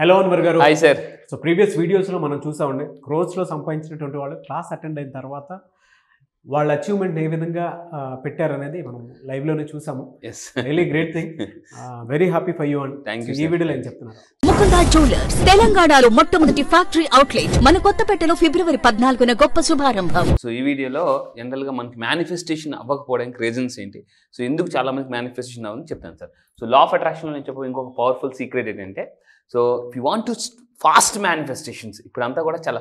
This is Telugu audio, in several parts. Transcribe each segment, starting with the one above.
హలో అన్వర్ గారు. Hi sir. సో ప్రీవియస్ వీడియోస్లో మనం చూసామండి, క్రోర్స్లో సంపాదించినటువంటి వాళ్ళు క్లాస్ అటెండ్ అయిన తర్వాత వాళ్ళ అచీవ్మెంట్ ఏ విధంగా పెట్టారనేది మనం లైవ్లోనే చూసాము. Really great thing. Very happy for you and ఈ వీడియోలో ఏం చెప్తున్నారు? ముకుంద జ్యువెలర్స్ తెలంగాణలో మొట్టమొదటి ఫ్యాక్టరీ అవుట్లెట్ మన కొత్తపేటలో ఫిబ్రవరి 14న గొప్ప శుభారంభం. సో ఈ వీడియోలో జనరల్ గా మనకి మేనిఫెస్టేషన్ అవ్వకపోవడానికి రీజన్స్ ఏంటి, సో ఎందుకు చాలా మందికి మేనిఫెస్టేషన్ అవ్వని చెప్తాను sir. So law of attraction నేను చెప్పే ఇంకొక పవర్ఫుల్ సీక్రెట్ ఏంటంటే, so if you want to fast manifestations, ఇప్పుడంతా కూడా చాలా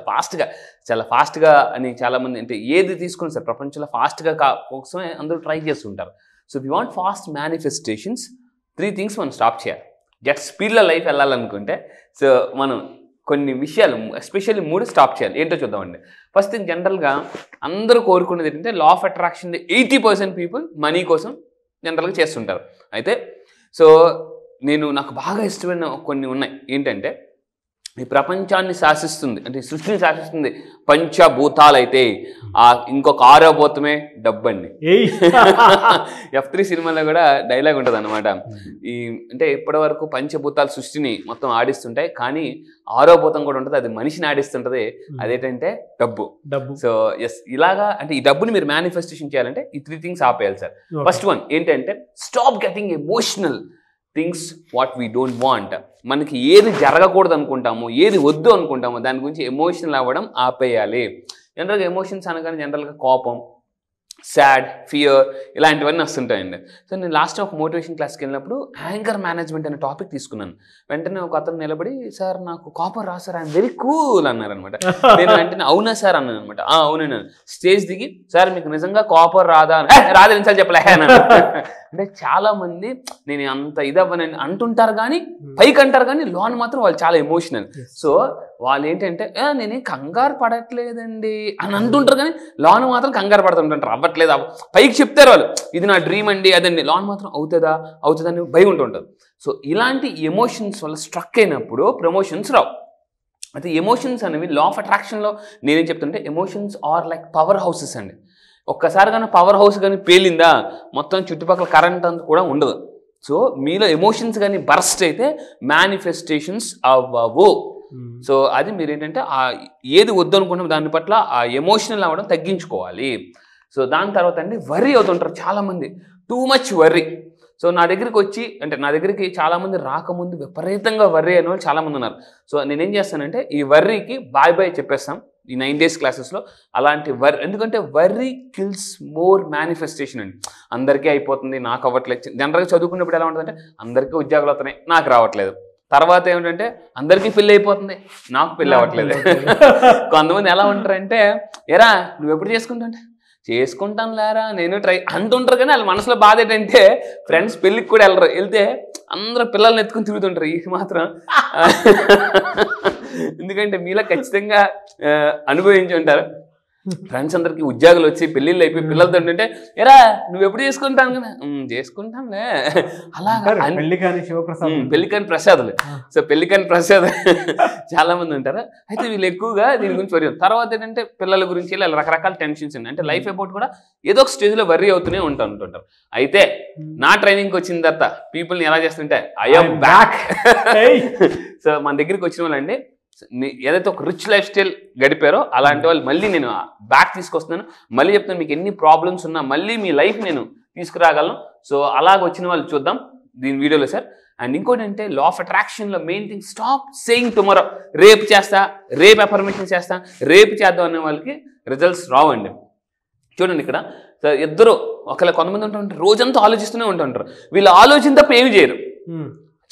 ఫాస్ట్గా అని చాలామంది అంటే ఏది తీసుకుని సార్ ప్రపంచంలో ఫాస్ట్గా కోసమే అందరూ ట్రై చేస్తుంటారు. So if you want fast manifestations 3 things మనం స్టాప్ చేయాలి. జస్ట్ స్పీడ్లో లైఫ్ వెళ్ళాలనుకుంటే సో మనం కొన్ని విషయాలు ఎస్పెషల్లీ 3 స్టాప్ చేయాలి. ఏంటో చూద్దామండి. ఫస్ట్ థింగ్, జనరల్గా అందరూ కోరుకునేది ఏంటంటే లా ఆఫ్ అట్రాక్షన్ 80% పీపుల్ మనీ కోసం జనరల్గా చేస్తుంటారు. అయితే సో నాకు బాగా ఇష్టమైన కొన్ని ఉన్నాయి. ఏంటంటే ఈ ప్రపంచాన్ని శాసిస్తుంది అంటే సృష్టిని శాసిస్తుంది పంచభూతాలైతే ఇంకొక 6వ భూతమే డబ్బండి. F3 సినిమాలో కూడా డైలాగ్ ఉంటుంది అనమాట. అంటే ఇప్పటి వరకు పంచభూతాలు సృష్టిని మొత్తం ఆడిస్తుంటాయి, కానీ 6వ భూతం కూడా ఉంటుంది, అది మనిషిని ఆడిస్తుంటది. అదేంటంటే డబ్బు. సో ఎస్, ఇలాగా అంటే ఈ డబ్బుని మీరు మేనిఫెస్టేషన్ చేయాలంటే ఈ 3 థింగ్స్ ఆపేయాలి సార్. ఫస్ట్ వన్ ఏంటంటే, stop getting emotional things what we don't want. మనకి ఏది జరగకూడదు అనుకుంటామో, ఏది వద్దు అనుకుంటామో దాని గురించి ఎమోషనల్ అవ్వడం ఆపేయాలి. జనరల్గా ఎమోషన్స్ అనగానే జనరల్గా కోపం, సాడ్, ఫియర్ ఇలాంటివన్నీ వస్తుంటాయండి. సో నేను లాస్ట్ ఒక మోటివేషన్ క్లాస్కి వెళ్ళినప్పుడు యాంగర్ మేనేజ్మెంట్ అనే టాపిక్ తీసుకున్నాను. వెంటనే ఒక అతను నిలబడి, సార్ నాకు కోపం రా సార్, ఐఎమ్ వెరీ కూల్ అన్నారనమాట. నేను వెంటనే అవునా సార్ అన్నాను అనమాట. అవునన్నాను. స్టేజ్ దిగి, సార్ మీకు నిజంగా కోపం రాదా? రాదు ఎన్నిసార్లు చెప్పలే అన్నాను. అంటే చాలా మంది నేను అంత ఇదవ్వనని అంటుంటారు, కానీ పైకి అంటారు, కానీ లోన్ మాత్రం వాళ్ళు చాలా ఎమోషనల్. సో వాళ్ళు ఏంటంటే, నేనేం కంగారు పడట్లేదండి అని అంటుంటారు, కానీ లోన్ మాత్రం కంగారు పడుతుంటారు. అవ్వట్లేదు, పైకి చెప్తారు వాళ్ళు, ఇది నా డ్రీమ్ అండి అదండి, లోన్ మాత్రం అవుతుందా అని భయం ఉంటుంటుంది. సో ఇలాంటి ఎమోషన్స్ వల్ల స్ట్రక్ అయినప్పుడు ప్రమోషన్స్ రావు. అయితే ఎమోషన్స్ అనేవి లా ఆఫ్ అట్రాక్షన్లో నేనేం చెప్తుంటే, emotions are like power houses అండి. ఒక్కసారి కానీ పవర్ హౌస్ కానీ పేలిందా మొత్తం చుట్టుపక్కల కరెంట్ అంతా కూడా ఉండదు. సో మీలో ఎమోషన్స్ కానీ బర్స్ట్ అయితే మేనిఫెస్టేషన్స్ అవ్వవు. సో అది మీరు ఏంటంటే ఏది వద్దు అనుకుంటాం దాని పట్ల ఆ ఎమోషనల్ అవ్వడం తగ్గించుకోవాలి. సో దాని తర్వాత అండి, వర్రీ అవుతుంటారు చాలామంది, టూ మచ్ వర్రీ. సో నా దగ్గరికి చాలామంది రాకముందు విపరీతంగా వర్రీ అయిన వాళ్ళు చాలామంది ఉన్నారు. సో నేనేం చేస్తానంటే, ఈ వర్రీకి బాయ్ చెప్పేస్తాం ఈ 9 days క్లాసెస్లో. అలాంటి ఎందుకంటే వర్రీ కిల్స్ మోర్ మేనిఫెస్టేషన్ అండి. అందరికీ అయిపోతుంది, నాకు అవ్వట్లేదు. జనరల్గా చదువుకున్నప్పుడు ఎలా ఉంటుందంటే, అందరికీ ఉద్యోగాలు అవుతున్నాయి, నాకు రావట్లేదు. తర్వాత ఏమిటంటే, అందరికీ పెళ్ళి అయిపోతుంది, నాకు పెళ్ళి అవ్వట్లేదు. కొంతమంది ఎలా ఉంటారంటే, ఎరా నువ్వు ఎప్పుడు చేసుకుంటాంటే, చేసుకుంటాను లేరా నేను ట్రై అంటుంటారు, కానీ వాళ్ళ మనసులో బాధ ఏంటంటే ఫ్రెండ్స్ పెళ్ళికి కూడా వెళ్ళరు. వెళ్తే అందరూ పిల్లల్ని ఎత్తుకుని తిరుగుతుంటారు. ఈ మాత్రం ఎందుకంటే మీలో ఖచ్చితంగా అనుభవించి ఉంటారు. ఫ్రెండ్స్ అందరికి ఉద్యోగాలు వచ్చి పెళ్ళిళ్ళు అయిపోయి పిల్లలతో ఉంటే, ఎరా నువ్వు ఎప్పుడు చేసుకుంటాను కదా, చేసుకుంటానులే అలాగా. పెళ్ళికాని ప్రసాదులు. సో పెళ్ళికాని ప్రసాద్ చాలా మంది ఉంటారు. అయితే వీళ్ళు ఎక్కువగా దీని గురించి వర్రీ. తర్వాత ఏంటంటే పిల్లల గురించి ఇలా రకరకాల టెన్షన్స్ ఉన్నాయి. అంటే లైఫ్ అబౌట్ కూడా ఏదో ఒక స్టేజ్లో వర్రీ అవుతూనే ఉంటుంటారు. అయితే నా ట్రైనింగ్కి వచ్చిన తర్వాత పీపుల్ని ఎలా చేస్తుంటే, ఐఎమ్ బ్యాక్. సో మన దగ్గరికి వచ్చిన వాళ్ళండి, ఏదైతే ఒక రిచ్ లైఫ్ స్టైల్ గడిపారో అలాంటి వాళ్ళు మళ్ళీ నేను బ్యాక్ తీసుకొస్తున్నాను. మళ్ళీ చెప్తాను, మీకు ఎన్ని ప్రాబ్లమ్స్ ఉన్నా మళ్ళీ మీ లైఫ్ నేను తీసుకురాగలను. సో అలాగ వచ్చిన వాళ్ళు చూద్దాం దీని వీడియోలో సార్. అండ్ ఇంకోటి అంటే, లా ఆఫ్ అట్రాక్షన్లో main thing, stop saying tomorrow. రేపు చేస్తా, రేపు అఫర్మేషన్ చేస్తా, రేపు చేద్దాం అనే వాళ్ళకి రిజల్ట్స్ రావండి. చూడండి ఇక్కడ ఇద్దరు కొంతమంది ఉంటుంటారు, రోజంతా ఆలోచిస్తూనే ఉంటుంటారు. వీళ్ళు ఆలోచన తప్ప ఏమి చేయరు,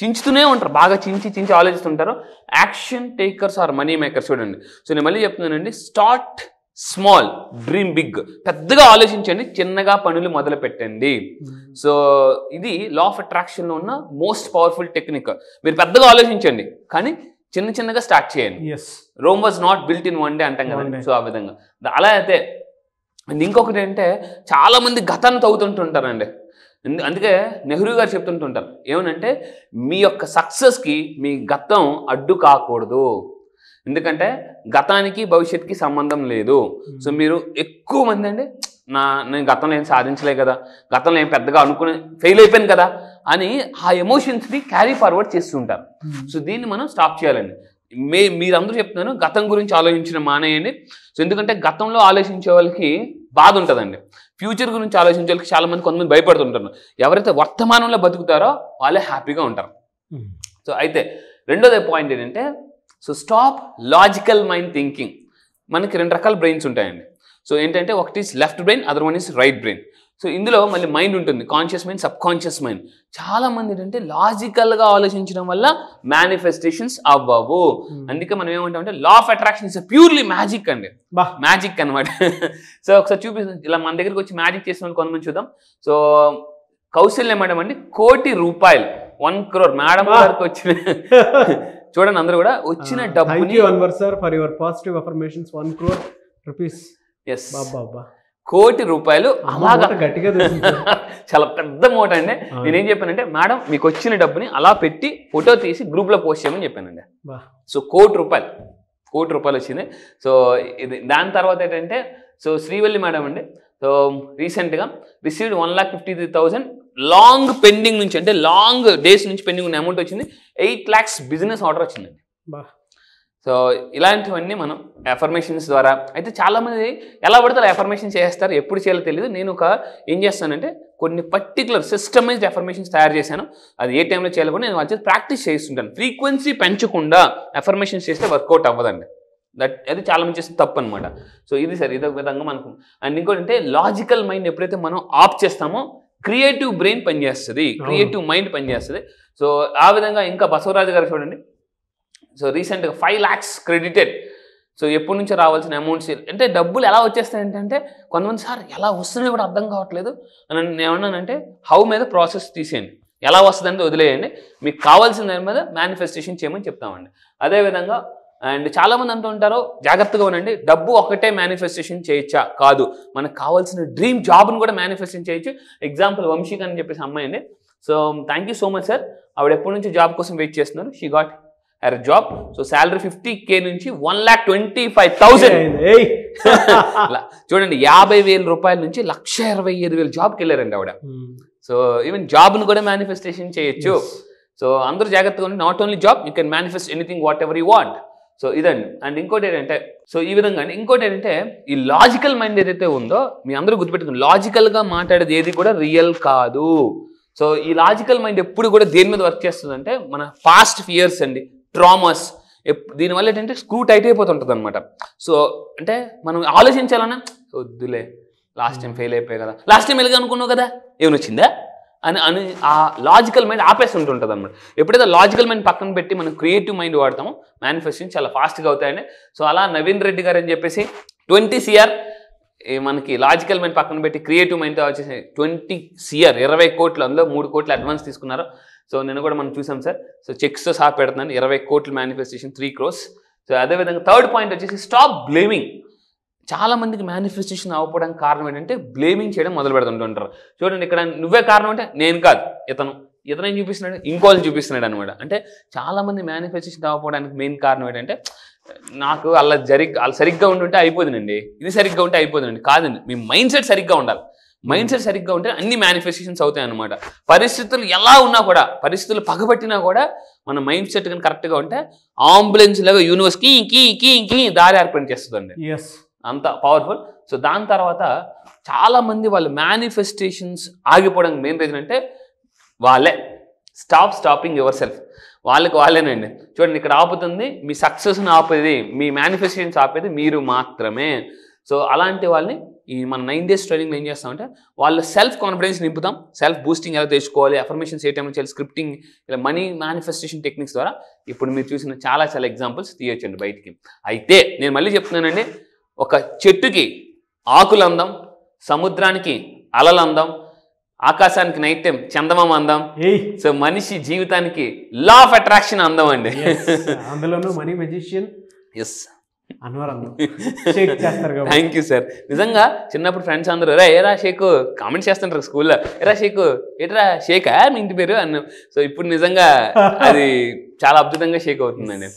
చించుతూనే ఉంటారు, బాగా చించి ఆలోచిస్తుంటారు. Action takers are money makers. చూడండి, సో నేను మళ్ళీ చెప్తున్నానండి, స్టార్ట్ స్మాల్, డ్రీమ్ బిగ్. పెద్దగా ఆలోచించండి, చిన్నగా పనులు మొదలు పెట్టండి. సో ఇది లా ఆఫ్ అట్రాక్షన్లో ఉన్న మోస్ట్ పవర్ఫుల్ టెక్నిక్. మీరు పెద్దగా ఆలోచించండి, కానీ చిన్నగా స్టార్ట్ చేయండి. Rome was not built in 1 day అంటాం కదండి. సో ఆ విధంగా అలా అయితే. ఇంకొకటి అంటే, చాలామంది గతాన్ని తవ్వుతుంటుంటారండి. అందుకే నెహ్రూ గారు చెప్తుంటుంటారు ఏమనంటే, మీ యొక్క సక్సెస్కి మీ గతం అడ్డు కాకూడదు. ఎందుకంటే గతానికి భవిష్యత్తుకి సంబంధం లేదు. సో మీరు ఎక్కువ మంది అండి నేను గతంలో ఏం సాధించలే కదా, గతంలో ఏం పెద్దగా అనుకుని ఫెయిల్ అయిపోయాను కదా అని ఆ ఎమోషన్స్ని క్యారీ ఫార్వర్డ్ చేస్తుంటారు. సో దీన్ని మనం స్టాప్ చేయాలండి. మీరందరూ చెప్తున్నాను గతం గురించి ఆలోచించడం మానేయండి. సో ఎందుకంటే గతంలో ఆలోచించే వాళ్ళకి బాధ ఉంటుందండి. ఫ్యూచర్ గురించి ఆలోచించే వాళ్ళకి చాలా మంది కొంతమంది భయపడుతుంటారు. ఎవరైతే వర్తమానంలో బతుకుతారో వాళ్ళే హ్యాపీగా ఉంటారు. సో అయితే రెండోది పాయింట్ ఏంటంటే, so stop logical mind thinking. మనకి 2 రకాల బ్రెయిన్స్ ఉంటాయండి. సో ఏంటంటే ఒకటి left brain, other one is right brain. So ఇందులో మళ్ళీ మైండ్ ఉంటుంది, conscious mind, sub conscious mind. చాలా మంది ఏంటంటే లాజికల్గా ఆలోచించడం వల్ల మేనిఫెస్టేషన్స్ అవ్వవు. అందుకే మనం ఏమంటామంటే లా of attraction is purely magic అండి, మ్యాజిక్ అనమాట. సో ఒకసారి చూపిస్తుంది, ఇలా మన దగ్గరికి వచ్చి మ్యాజిక్ చేసిన వాళ్ళు కొంతమంది చూద్దాం. సో కౌశల్య మేడం అండి, 1 కోటి రూపాయలు 1 crore మేడం గారికి వచ్చిన చూడండి అందరూ కూడా వచ్చిన డబ్బుని. For your positive affirmations 1 crore rupees. Yes, బాబా 1 కోటి రూపాయలు అలాగా గట్టిగా చాలా పెద్ద మూట అండి. నేనేం చెప్పానంటే మేడం మీకు వచ్చిన డబ్బుని అలా పెట్టి ఫోటో తీసి గ్రూప్లో పోస్ట్ చేయమని చెప్పానండి. సో 1 కోటి రూపాయలు వచ్చింది. సో ఇది దాని తర్వాత ఏంటంటే, సో శ్రీవల్లి మేడం అండి, సో రీసెంట్గా రిసీవ్డ్ 1,50,000 లాంగ్ పెండింగ్ నుంచి, అంటే లాంగ్ డేస్ నుంచి పెండింగ్ ఉన్న అమౌంట్ వచ్చింది. 8 lakhs బిజినెస్ ఆర్డర్ వచ్చిందండి. సో ఇలాంటివన్నీ మనం ఎఫర్మేషన్స్ ద్వారా. అయితే చాలామంది ఎలా పడితే అలా ఎఫర్మేషన్ చేస్తారు, ఎప్పుడు చేయాలో తెలియదు. నేను ఏం చేస్తానంటే కొన్ని పర్టికులర్ సిస్టమైజ్డ్ ఎఫర్మేషన్స్ తయారు చేశాను. అది ఏ టైంలో చేయాలో కూడా నేను వాళ్ళ ప్రాక్టీస్ చేస్తుంటాను. ఫ్రీక్వెన్సీ పెంచకుండా ఎఫర్మేషన్స్ చేస్తే వర్కౌట్ అవ్వదండి. అది చాలా మంది చేస్తే తప్పు అనమాట. సో ఇది సరే, ఇదొక విధంగా మనకు. అండ్ ఇంకోటి అంటే లాజికల్ మైండ్ ఎప్పుడైతే మనం ఆఫ్ చేస్తామో క్రియేటివ్ బ్రెయిన్ పనిచేస్తుంది, క్రియేటివ్ మైండ్ పనిచేస్తుంది. సో ఆ విధంగా ఇంకా బసవరాజు గారు చూడండి, సో రీసెంట్గా 5 lakhs క్రెడిటెడ్. సో ఎప్పటి నుంచో రావాల్సిన అమౌంట్స్, అంటే డబ్బులు ఎలా వచ్చేస్తాయంటే కొంతమంది సార్ ఎలా వస్తున్నాయో కూడా అర్థం కావట్లేదు అని నేను ఏమన్నానంటే, హౌ మీద ప్రాసెస్ తీసేయండి, ఎలా వస్తుందంటే వదిలేయండి, మీకు కావాల్సిన దాని మీద మేనిఫెస్టేషన్ చేయమని చెప్తామండి. అదేవిధంగా అండ్ చాలామంది అంటూ ఉంటారు, జాగ్రత్తగా ఉండండి, డబ్బు ఒక్కటే మేనిఫెస్టేషన్ చేయొచ్చా? కాదు, మనకు కావాల్సిన డ్రీమ్ జాబ్ను కూడా మేనిఫెస్టేషన్ చేయొచ్చు. ఎగ్జాంపుల్ వంశీక్ అని చెప్పేసి అమ్మాయి అండి. So thank you so much sir, ఆవిడ ఎప్పటి నుంచి జాబ్ కోసం వెయిట్ చేస్తున్నారు. She got her job. So salary 50K నుంచి 1,25,000. చూడండి, 50,000 రూపాయల నుంచి 1,25,000 జాబ్కి వెళ్ళారండి ఆవిడ. సో ఈవెన్ జాబ్ను కూడా మేనిఫెస్టేషన్ చేయొచ్చు. సో అందరూ జాగ్రత్తగా ఉండి, not only job, you can manifest anything what ever you want. So ఇదండి. అండ్ ఇంకోటి ఏంటంటే, సో ఈ విధంగా అండి, ఇంకోటి ఏంటంటే ఈ లాజికల్ మైండ్ ఏదైతే ఉందో మీ అందరూ గుర్తుపెట్టుకుని, లాజికల్గా మాట్లాడేది ఏది కూడా రియల్ కాదు. సో ఈ లాజికల్ మైండ్ ఎప్పుడు కూడా దేని మీద వర్క్ చేస్తుందంటే మన పాస్ట్ ఫియర్స్ అండి, ట్రామాస్. దీనివల్ల ఏంటంటే స్క్రూ టైట్ అయిపోతుంటుంది అనమాట. సో అంటే మనం ఆలోచించాలన్నా వద్దులే, లాస్ట్ టైం ఫెయిల్ అయిపోయాయి కదా, లాస్ట్ టైం ఎలాగ అనుకున్నావు కదా, ఏమొచ్చిందా అని ఆ లాజికల్ మైండ్ ఆపేస్తుంటుంది అనమాట. ఎప్పుడైతే లాజికల్ మైండ్ పక్కన పెట్టి మనం క్రియేటివ్ మైండ్ వాడతామో మేనిఫెస్టేషన్ చాలా ఫాస్ట్గా అవుతాయండి. సో అలా నవీన్ రెడ్డి గారు అని చెప్పేసి 20 CR మనకి లాజికల్ మైండ్ పక్కన పెట్టి క్రియేటివ్ మైండ్తో వచ్చేసి 20 CR 20 కోట్లు, అందులో 3 కోట్లు అడ్వాన్స్ తీసుకున్నారు. సో నేను కూడా మనం చూసాం సార్. సో చెక్స్తో సహా పెడుతున్నాను, 20 కోట్లు మేనిఫెస్టేషన్, 3 crores. సో అదేవిధంగా థర్డ్ పాయింట్ వచ్చేసి స్టాప్ బ్లేమింగ్. చాలా మందికి మేనిఫెస్టేషన్ అవ్వడానికి కారణం ఏంటంటే బ్లేమింగ్ చేయడం మొదలు పెడుతుంటారు. చూడండి, ఇక్కడ నువ్వే కారణం అంటే నేను కాదు, ఇతను ఏం చూపిస్తున్నాడు, ఇంకోళ్ళని చూపిస్తున్నాడు అనమాట. అంటే చాలామంది మేనిఫెస్టేషన్ అవ్వడానికి మెయిన్ కారణం ఏంటంటే, నాకు అలా సరిగ్గా ఉంటుంటే అయిపోతుందండి, ఇది సరిగ్గా ఉంటే అయిపోతుందండి. కాదండి, మీ మైండ్ సెట్ సరిగ్గా ఉండాలి. మైండ్ సెట్ సరిగ్గా ఉంటే అన్ని మేనిఫెస్టేషన్స్ అవుతాయి అనమాట. పరిస్థితులు ఎలా ఉన్నా కూడా, పరిస్థితులు పగబట్టినా కూడా మన మైండ్ సెట్ కానీ కరెక్ట్గా ఉంటే అంబులెన్స్ లాగా యూనివర్స్ కీ కీ కీ కీ దారి ఏర్పాటు చేస్తుందండి. అంత పవర్ఫుల్. సో దాని తర్వాత చాలామంది వాళ్ళ మేనిఫెస్టేషన్స్ ఆగిపోవడానికి మెయిన్ రీజన్ అంటే వాళ్ళే స్టాపింగ్ యువర్ సెల్ఫ్. వాళ్ళేనండి. చూడండి, ఇక్కడ ఆపుతుంది మీ సక్సెస్ని ఆపేది, మీ మేనిఫెస్టేషన్స్ ఆపేది మీరు మాత్రమే. సో అలాంటి వాళ్ళని ఈ మన 9 days ట్రైనింగ్లో ఏం చేస్తామంటే వాళ్ళ సెల్ఫ్ కాన్ఫిడెన్స్ నింపుతాం. సెల్ఫ్ బూస్టింగ్ ఎలా తెచ్చుకోవాలి, అఫర్మేషన్స్ ఏ టైంలో చేయాలి, స్క్రిప్టింగ్, ఇలా మనీ మేనిఫెస్టేషన్ టెక్నిక్స్ ద్వారా ఇప్పుడు మీరు చూసిన చాలా ఎగ్జాంపుల్స్ తీయొచ్చండి బయటికి. అయితే నేను మళ్ళీ చెప్తున్నానండి, ఒక చెట్టుకి ఆకులు అందం, సముద్రానికి అలలు అందం, ఆకాశానికి నైట్ టైం చందమామ అందం. సో మనిషి జీవితానికి లా ఆఫ్ అట్రాక్షన్ అందం అండి. అందులోనూ money magician. Yes, thank you sir. నిజంగా చిన్నప్పుడు ఫ్రెండ్స్ అందరూ ఏరా షేకు కామెంట్స్ చేస్తుంటారు స్కూల్లో, ఎరా షేకు ఎట్రా షేకా మీ ఇంటి పేరు అన్న. సో ఇప్పుడు నిజంగా అది చాలా అద్భుతంగా షేక్ అవుతుందండి.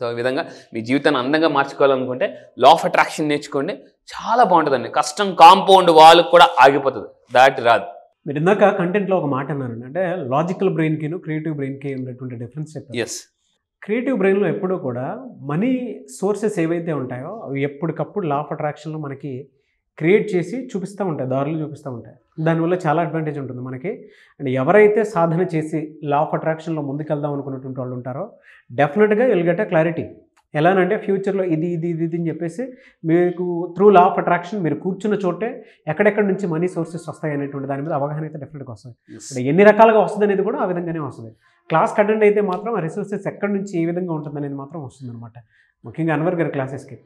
సో ఈ విధంగా మీ జీవితాన్ని అందంగా మార్చుకోవాలనుకుంటే లా ఆఫ్ అట్రాక్షన్ నేర్చుకోండి, చాలా బాగుంటుందండి. కష్టం కాంపౌండ్ వాళ్ళకు కూడా ఆగిపోతుంది, దాటి రాదు. మీరు ఇందాక కంటెంట్లో ఒక మాట అన్నారండి, అంటే లాజికల్ బ్రెయిన్కిను క్రియేటివ్ బ్రెయిన్కి ఉన్నటువంటి డిఫరెన్స్ చెప్పారు. ఎస్, క్రియేటివ్ బ్రెయిన్లో ఎప్పుడూ కూడా మనీ సోర్సెస్ ఏవైతే ఉంటాయో అవి ఎప్పటికప్పుడు లా ఆఫ్ అట్రాక్షన్లో మనకి క్రియేట్ చేసి చూపిస్తూ ఉంటాయి, దారులు చూపిస్తూ ఉంటాయి. దానివల్ల చాలా అడ్వాంటేజ్ ఉంటుంది మనకి. అండ్ ఎవరైతే సాధన చేసి లా ఆఫ్ అట్రాక్షన్లో ముందుకెళ్దాం అనుకున్నటువంటి వాళ్ళు ఉంటారో డెఫినెట్గా విల్ గెట్ ఎ క్లారిటీ. ఎలానంటే ఫ్యూచర్లో ఇది ఇది ఇది ఇది అని చెప్పేసి మీకు త్రూ లా ఆఫ్ అట్రాక్షన్ మీరు కూర్చున్న చోటే ఎక్కడెక్కడి నుంచి మనీ సోర్సెస్ వస్తాయి అనేటువంటి దాని మీద అవగాహన అయితే డెఫినెట్గా వస్తుంది. అంటే ఎన్ని రకాలుగా వస్తుంది అనేది కూడా ఆ విధంగానే వస్తుంది. క్లాస్కి అటెండ్ అయితే మాత్రం ఆ రిసోర్సెస్ ఎక్కడి నుంచి ఏ విధంగా ఉంటుంది అనేది మాత్రం వస్తుంది అనమాట. ముఖ్యంగా అన్వర్ గారి క్లాసెస్కి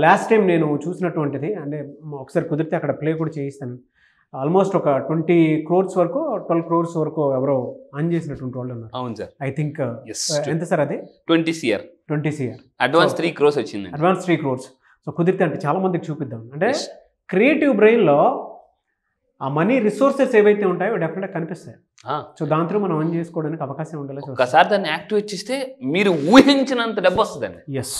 లాస్ట్ టైం నేను చూసినటువంటిది, అంటే ఒకసారి కుదిరితే అక్కడ ప్లే కూడా చేయిస్తాను. ఆల్మోస్ట్ ఒక 20 crores వరకు 12 crores వరకు ఎవరో ఆన్ చేసినటువంటి వాళ్ళు ఉన్నారు. అవును సార్. ఐ థింక్ ఎంత సార్ అది 20 CR 20 CR అడ్వాన్స్ 3 crores వచ్చింది. Advance 3 crores. సో కుదిరితే అంటే చాలా మందికి చూపిద్దాం. అంటే క్రియేటివ్ బ్రెయిన్లో ఆ మనీ రిసోర్సెస్ ఏవైతే ఉంటాయో డెఫినెట్గా కనిపిస్తాయి. సో దాంతో మనం ఆన్ చేసుకోవడానికి అవకాశం ఉండేలా ఒకసారి దాన్ని యాక్టివేట్ చేస్తే మీరు ఊహించినంత డబ్బు వస్తుందండి. ఎస్,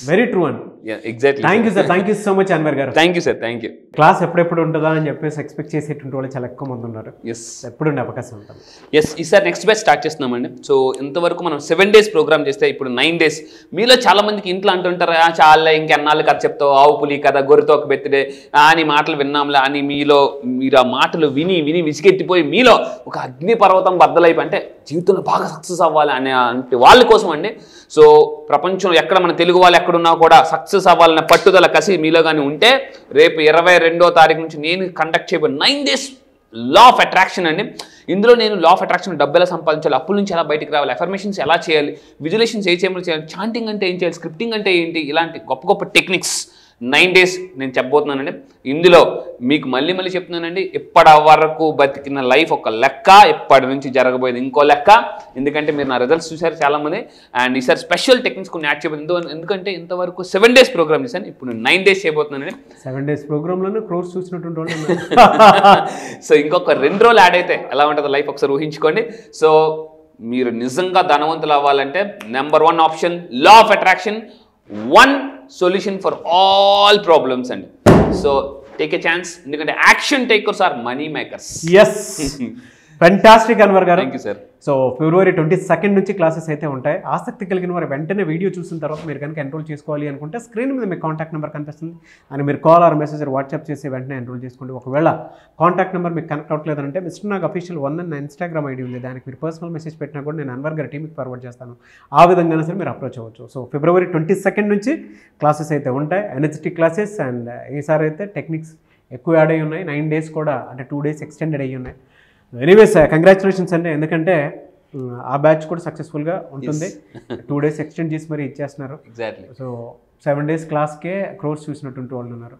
వెరీ ట్రూ అండి. Exactly. Thank you sir, thank you so much Anwar garu. Thank you sir, thank you. Class ఎప్పుడెప్పుడు ఉంటుందా అని చెప్పేసి ఎక్స్పెక్ట్ చేసేటువంటి వాళ్ళు చాలా ఎక్కువ మంది ఉన్నారు. ఎస్, ఎప్పుడు ఉండే అవకాశం ఉంటుంది. ఎస్, ఈసారి నెక్స్ట్ బ్యాచ్ స్టార్ట్ చేస్తున్నామండి. సో ఇంతవరకు మనం 7 days ప్రోగ్రామ్ చేస్తే ఇప్పుడు 9 days. మీలో చాలా మందికి ఇంట్లో అంటుంటారు, చాలా ఇంకెన్నాళ్ళు కథ చెప్తావు, ఆవు పులి కథ, గొర్రెతో ఒక బెత్తిడే అని మాటలు విన్నాంలే అని మీరు ఆ మాటలు విని విని విసిగెత్తిపోయి మీలో ఒక అగ్ని పర్వతం బద్దలైపోయి అంటే జీవితంలో బాగా సక్సెస్ అవ్వాలి అనే వాళ్ళ కోసం అండి. సో ప్రపంచంలో ఎక్కడ మన తెలుగు వాళ్ళు ఎక్కడున్నా కూడా సక్సెస్ అవ్వాలనే పట్టుదల కసి మీలో కానీ ఉంటే రేపు 22వ తారీఖు నుంచి నేను కండక్ట్ చేయబోయే 9 days లా ఆఫ్ అట్రాక్షన్ అండి. ఇందులో నేను లా ఆఫ్ అట్రాక్షన్ డబ్బు ఎలా సంపాదించాలి, అప్పుల నుంచి ఎలా బయటికి రావాలి, అఫర్మేషన్స్ ఎలా చేయాలి, విజులేషన్స్ ఏ చేయమని చేయాలి, చాంటింగ్ అంటే ఏం చేయాలి, స్క్రిప్టింగ్ అంటే ఏంటి, ఇలాంటి గొప్ప గొప్ప టెక్నిక్స్ 9 days నేను చెప్పబోతున్నానండి. ఇందులో మీకు మళ్ళీ చెప్తున్నానండి, ఇప్పటి వరకు బతికిన లైఫ్ ఒక లెక్క, ఇప్పటి నుంచి జరగబోయేది ఇంకో లెక్క. ఎందుకంటే మీరు నా రిజల్ట్స్ చూసారు చాలామంది. అండ్ ఈసారి స్పెషల్ టెక్నిక్స్ కొన్ని యాడ్ చేయబోతుంది. ఎందుకంటే ఇంతవరకు 7 days ప్రోగ్రామ్ చేశాను, ఇప్పుడు 9 days చేయబోతున్నానండి. 7 days ప్రోగ్రామ్లోనే క్రోర్స్ చూసినటువంటి వాళ్ళు. సో ఇంకొక 2 రోజులు యాడ్ అయితే ఎలా ఉంటుందో లైఫ్ ఒకసారి ఊహించుకోండి. సో మీరు నిజంగా ధనవంతులు అవ్వాలంటే number 1 option law of attraction, 1 solution for all problems అండి. సో టేక్ ఎ ఛాన్స్, ఎందుకంటే action takers are money makers. Yes, fantastic Anwar garu. Thank you sir. So February 22nd నుంచి క్లాసెస్ అయితే ఉంటాయి. ఆసక్తి కలిగిన వారు వెంటనే వీడియో చూసిన తర్వాత మీరు కనుక ఎన్రోల్ చేసుకోవాలి అనుకుంటే స్క్రీన్ మీద మీ కాంటాక్ట్ నెంబర్ కనిపిస్తుంది అని మీరు కాల్ ఆర్ మెసేజ్ వాట్సాప్ చేసి వెంటనే ఎన్రోల్ చేసుకోండి. ఒకవేళ కాంటాక్ట్ నెంబర్ మీకు కనెక్ట్ అవ్వట్లేదంటే మిస్టర్ నాగ్ అఫీషియల్ 1 అన్న ఇన్స్టాగ్రామ్ ఐడి ఉంది, దానికి మీరు పర్సనల్ మెసేజ్ పెట్టినా కూడా నేను అన్వర్ గారి టీమ్కి ఫార్వర్డ్ చేస్తాను. ఆ విధంగా సరే మీరు అప్రోచ్ అవ్వచ్చు. సో February 22nd నుంచి క్లాసెస్ అయితే ఉంటాయి, ఎనర్జెటిక్ క్లాసెస్. అండ్ ఈసారి అయితే టెక్నిక్స్ ఎక్కువ యాడ్ అయ్యి ఉన్నాయి. 9 days కూడా అంటే 2 days ఎక్స్టెండెడ్ అయ్యి ఉన్నాయి. ఎనీవేస్ కంగ్రాచులేషన్స్ అండి, ఎందుకంటే ఆ బ్యాచ్ కూడా సక్సెస్ఫుల్గా ఉంటుంది. 2 days ఎక్స్టెండ్ చేసి మరి ఇచ్చేస్తున్నారు. ఎగ్జాక్ట్లీ. సో 7 days క్లాస్కే క్రోర్స్ చూసినటువంటి వాళ్ళు ఉన్నారు.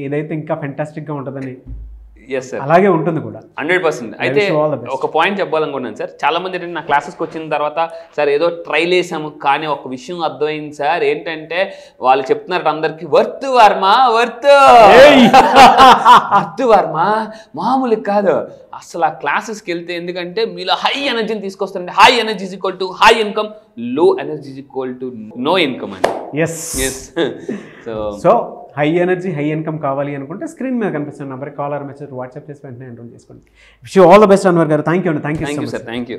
ఇదైతే ఇంకా ఫెంటాస్టిక్గా ఉంటుందని. ఎస్ సార్, అలాగే ఉంటుంది కూడా 100%. అయితే ఒక పాయింట్ చెప్పాలనుకున్నాను సార్. చాలా మంది ఏంటంటే నా క్లాసెస్కి వచ్చిన తర్వాత సార్ ఏదో ట్రైల్ వేసాము, కానీ ఒక విషయం అర్థమైంది సార్. ఏంటంటే వాళ్ళు చెప్తున్నారు అందరికి వర్త్ వర్మ, వర్త్ వర్మ మామూలు కాదు అసలు. ఆ క్లాసెస్కి వెళ్తే ఎందుకంటే మీలో హై ఎనర్జీని తీసుకొస్తారండి. High energy is equal to high income, low energy is equal to no income అండి. Yes. So high energy high income కావాలి అనుకుంటే స్క్రీన్ మీద కనిపిస్తున్న నెంబర్కి కాల్ ఆర్ మెసేజ్ వాట్సాప్ చేసి వెంటనే ఎన్రోల్ చేసుకోండి. Wish you all the best Anwar garu. Thank you అండి. Thank you sir. Thank you.